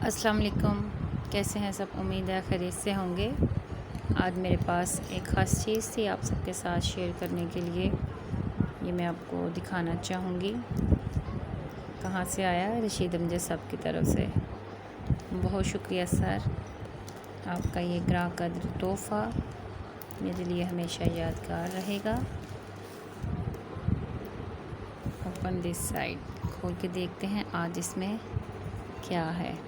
अस्सलाम वालेकुम। कैसे हैं सब? उम्मीद है खैरियत से होंगे। आज मेरे पास एक ख़ास चीज़ थी आप सबके साथ शेयर करने के लिए। ये मैं आपको दिखाना चाहूँगी। कहाँ से आया? रशीद अमजद साहब की तरफ से। बहुत शुक्रिया सर, आपका ये ग्राहक कदर तोहफ़ा मेरे लिए हमेशा यादगार रहेगा। ओपन दिस साइड, खोल के देखते हैं आज इसमें क्या है।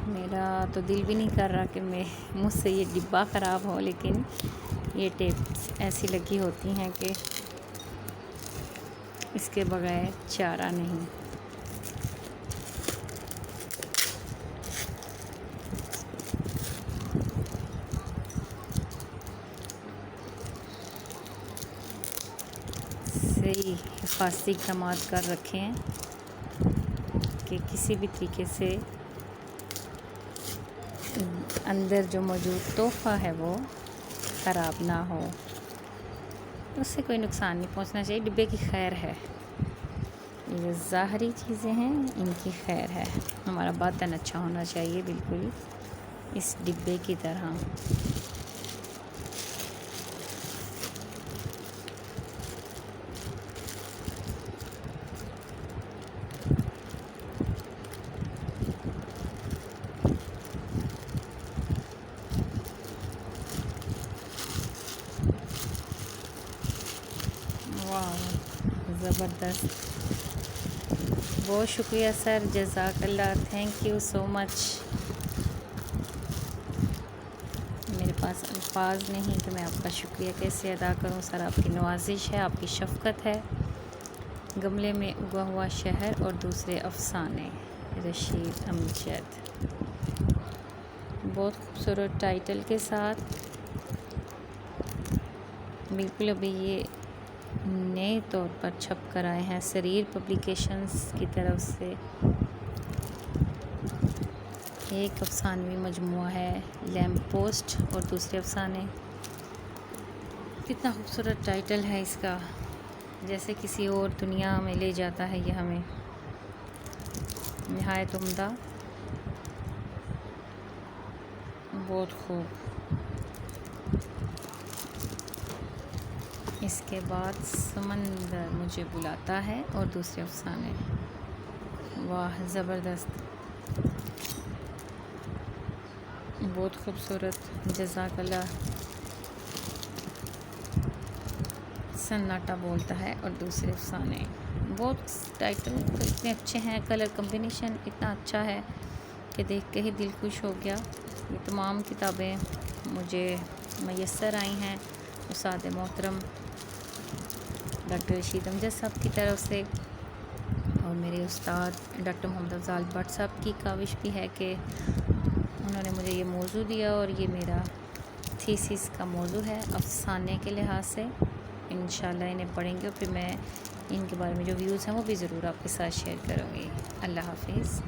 मेरा तो दिल भी नहीं कर रहा कि मैं मुझसे ये डिब्बा ख़राब हो, लेकिन ये टेप ऐसी लगी होती हैं कि इसके बगैर चारा नहीं। सही हिफाजती इक़दाम कर रखे हैं कि किसी भी तरीके से अंदर जो मौजूद तोहफ़ा है वो ख़राब ना हो, उससे कोई नुकसान नहीं पहुंचना चाहिए। डिब्बे की खैर है, ये ज़ाहरी चीज़ें हैं, इनकी खैर है। हमारा बातन अच्छा होना चाहिए, बिल्कुल इस डिब्बे की तरह। वाह, ज़बरदस्त। बहुत शुक्रिया सर, जज़ाकल्लाह, थैंक यू सो मच। मेरे पास अल्फाज नहीं कि मैं आपका शुक्रिया कैसे अदा करूं सर। आपकी नवाजिश है, आपकी शफ़क़त है। गमले में उगा हुआ शहर और दूसरे अफसाने, रशीद अमजद। बहुत खूबसूरत टाइटल के साथ। बिल्कुल अभी ये नए तौर पर छप कर आए हैं सरीर पब्लिकेशंस की तरफ से। एक अफसानवी मजमुआ है लैम्प पोस्ट और दूसरे अफसाने। कितना खूबसूरत टाइटल है इसका, जैसे किसी और दुनिया में ले जाता है ये हमें। निहायत उम्दा, बहुत खूब। इसके बाद समंदर मुझे बुलाता है और दूसरे अफसाने। वाह, ज़बरदस्त, बहुत खूबसूरत, जज़ाकल्लाह। सन्नाटा बोलता है और दूसरे अफसाने। बहुत टाइटल इतने अच्छे हैं, कलर कम्बिनेशन इतना अच्छा है कि देख के ही दिल खुश हो गया। ये तमाम किताबें मुझे मैसर आई हैं उस्ताद मोहतरम डॉक्टर रशीद अमजद साहब की तरफ से, और मेरे उस्ताद डॉक्टर मोहम्मद अफ़ज़ाल भट्ट साहब की काविश भी है कि उन्होंने मुझे ये मौजू दिया, और ये मेरा थीसिस का मौजू है अफ़साने के लिहाज से। इंशाल्लाह इन्हें पढ़ेंगे और फिर मैं इनके बारे में जो व्यूज़ हैं वो भी ज़रूर आपके साथ शेयर करूँगी। अल्लाह हाफ़िज़।